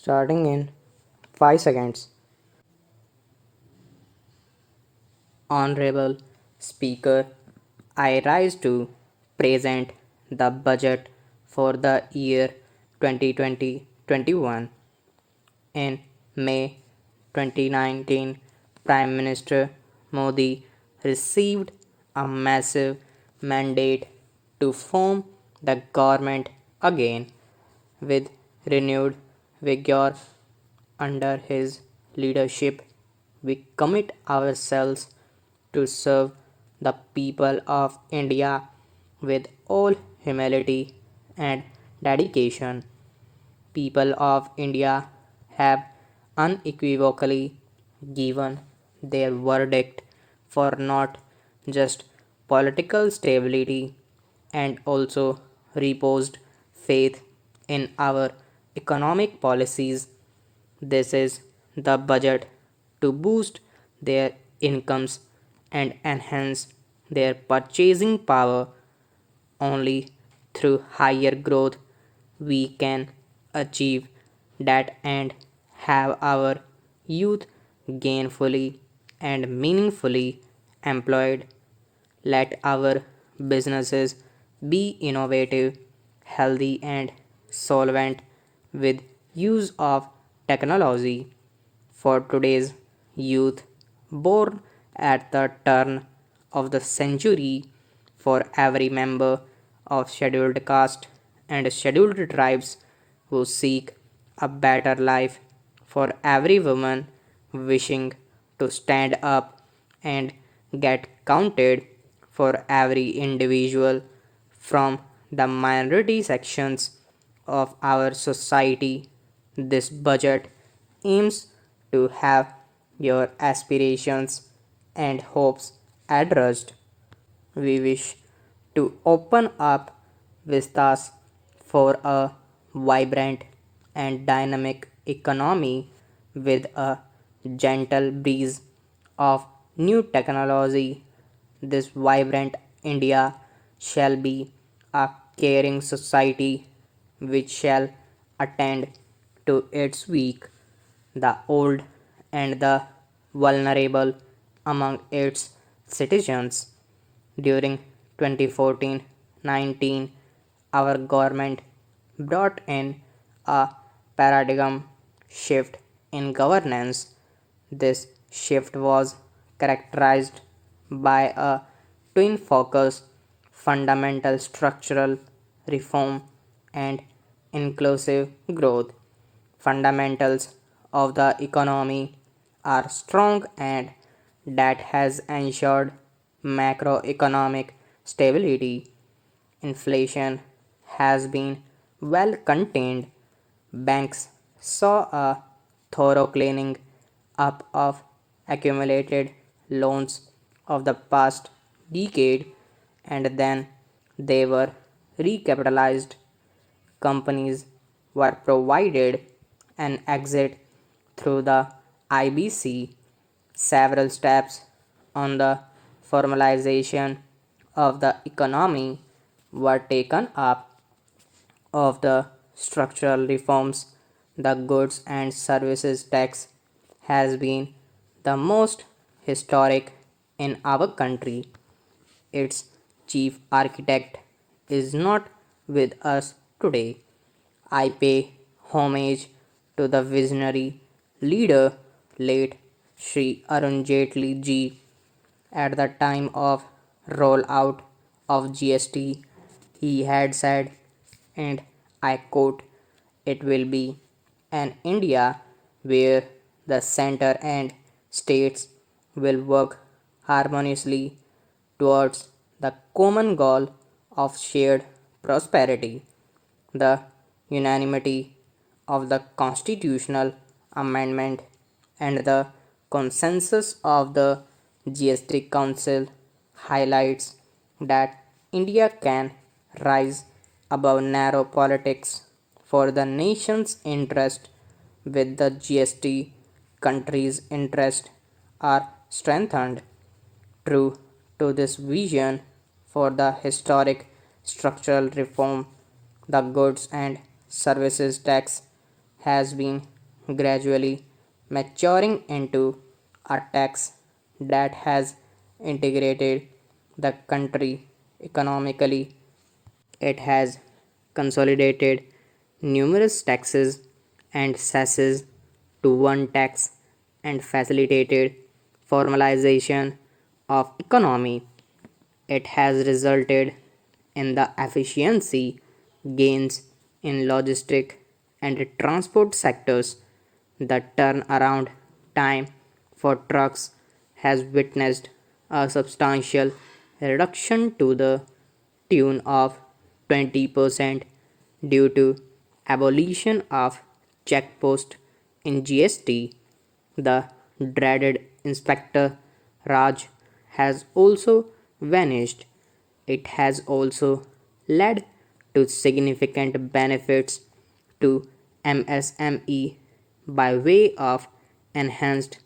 Starting in 5 seconds. Honorable Speaker, I rise to present the budget for the year 2020-21. In May 2019, Prime Minister Modi received a massive mandate to form the government again with renewed vigor. Under his leadership, we commit ourselves to serve the people of India with all humility and dedication. People of India have unequivocally given their verdict for not just political stability and also reposed faith in our economic policies. This is the budget to boost their incomes and enhance their purchasing power. Only through higher growth we can achieve that and have our youth gainfully and meaningfully employed. Let our businesses be innovative, healthy, and solvent with use of technology for today's youth born at the turn of the century. For every member of scheduled caste and scheduled tribes who seek a better life, for every woman wishing to stand up and get counted, for every individual from the minority sections of our society. This budget aims to have your aspirations and hopes addressed. We wish to open up vistas for a vibrant and dynamic economy with a gentle breeze of new technology. This vibrant India shall be a caring society which shall attend to its weak, the old, and the vulnerable among its citizens. During 2014-19, our government brought in a paradigm shift in governance. This shift was characterized by a twin focus: fundamental structural reform and inclusive growth. Fundamentals of the economy are strong, and that has ensured macroeconomic stability. Inflation has been well contained. Banks saw a thorough cleaning up of accumulated loans of the past decade, and then they were recapitalized. Companies were provided an exit through the IBC. Several steps on the formalization of the economy were taken up. Of the structural reforms, the goods and services tax has been the most historic in our country. Its chief architect is not with us today. I pay homage to the visionary leader, late Sri Arun Jaitley ji. At the time of rollout of GST, he had said, and I quote, "It will be an India where the center and states will work harmoniously towards the common goal of shared prosperity." The unanimity of the constitutional amendment and the consensus of the GST Council highlights that India can rise above narrow politics for the nation's interest. With the GST, country's interests are strengthened. True to this vision for the historic structural reform, the goods and services tax has been gradually maturing into a tax that has integrated the country economically. It has consolidated numerous taxes and cesses to one tax and facilitated formalization of economy. It has resulted in the efficiency gains in logistic and transport sectors. The turnaround time for trucks has witnessed a substantial reduction to the tune of 20% due to abolition of checkpost in GST. The dreaded Inspector Raj has also vanished. It has also led to significant benefits to MSME by way of enhanced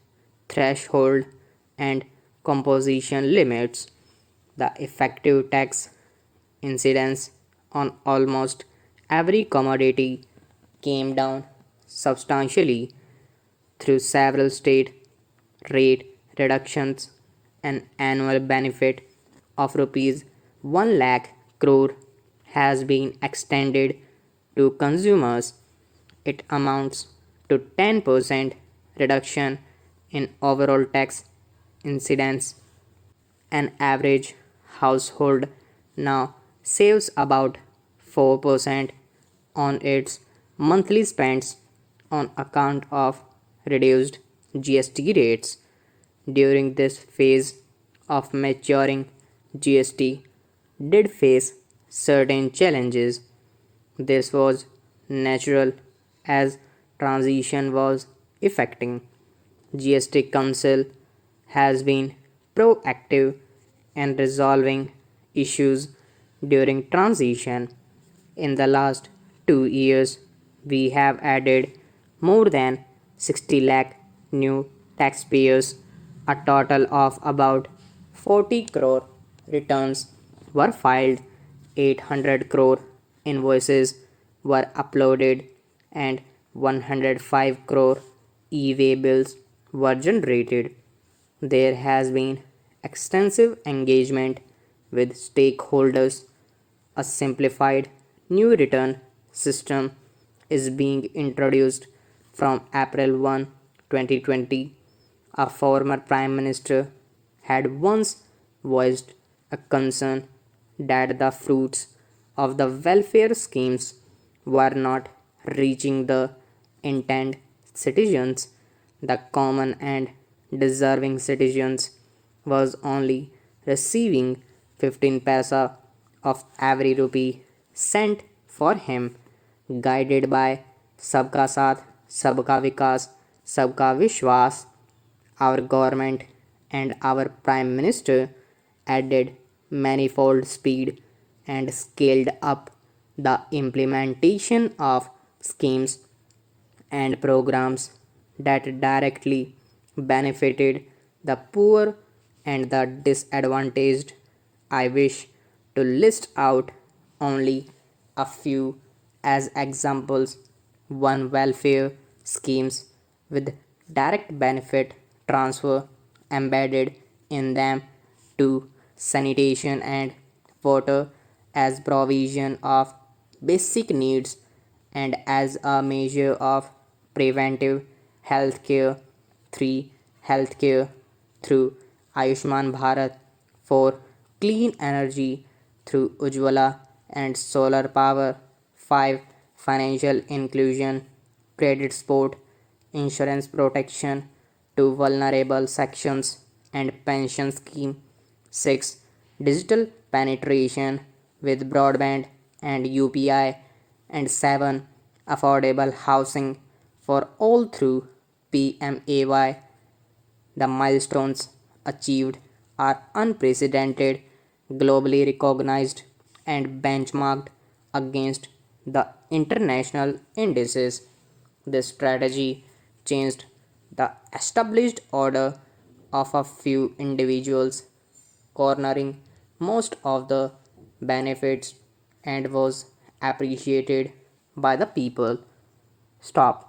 threshold and composition limits. The effective tax incidence on almost every commodity came down substantially through several state rate reductions. An annual benefit of rupees 1 lakh crore has been extended to consumers. It amounts to 10% reduction in overall tax incidence. An average household now saves about 4% on its monthly spends on account of reduced GST rates. During this phase of maturing, GST did face certain challenges. This was natural as transition was effecting. GST Council has been proactive in resolving issues during transition. In the last 2 years, we have added more than 60 lakh new taxpayers. A total of about 40 crore returns were filed, 800 crore invoices were uploaded, and 105 crore e-way bills were generated. There has been extensive engagement with stakeholders. A simplified new return system is being introduced from April 1, 2020. A former Prime Minister had once voiced a concern that the fruits of the welfare schemes were not reaching the intended citizens. The common and deserving citizens was only receiving 15 paisa of every rupee sent for him. Guided by Sabka Saath, Sabka Vikas, Sabka Vishwas, our government and our Prime Minister added manifold speed and scaled up the implementation of schemes and programs that directly benefited the poor and the disadvantaged. I wish to list out only a few as examples. One, welfare schemes with direct benefit transfer embedded in them. 2, sanitation and water as provision of basic needs and as a measure of preventive health care. 3, healthcare through Ayushman Bharat. 4, clean energy through Ujjwala and solar power. 5, financial inclusion, credit support, insurance protection to vulnerable sections and pension scheme. 6, digital penetration with broadband and UPI. And 7, affordable housing for all through PMAY. The milestones achieved are unprecedented, globally recognized, and benchmarked against the international indices. This strategy changed the established order of a few individuals, cornering most of the benefits, and was appreciated by the people. Stop.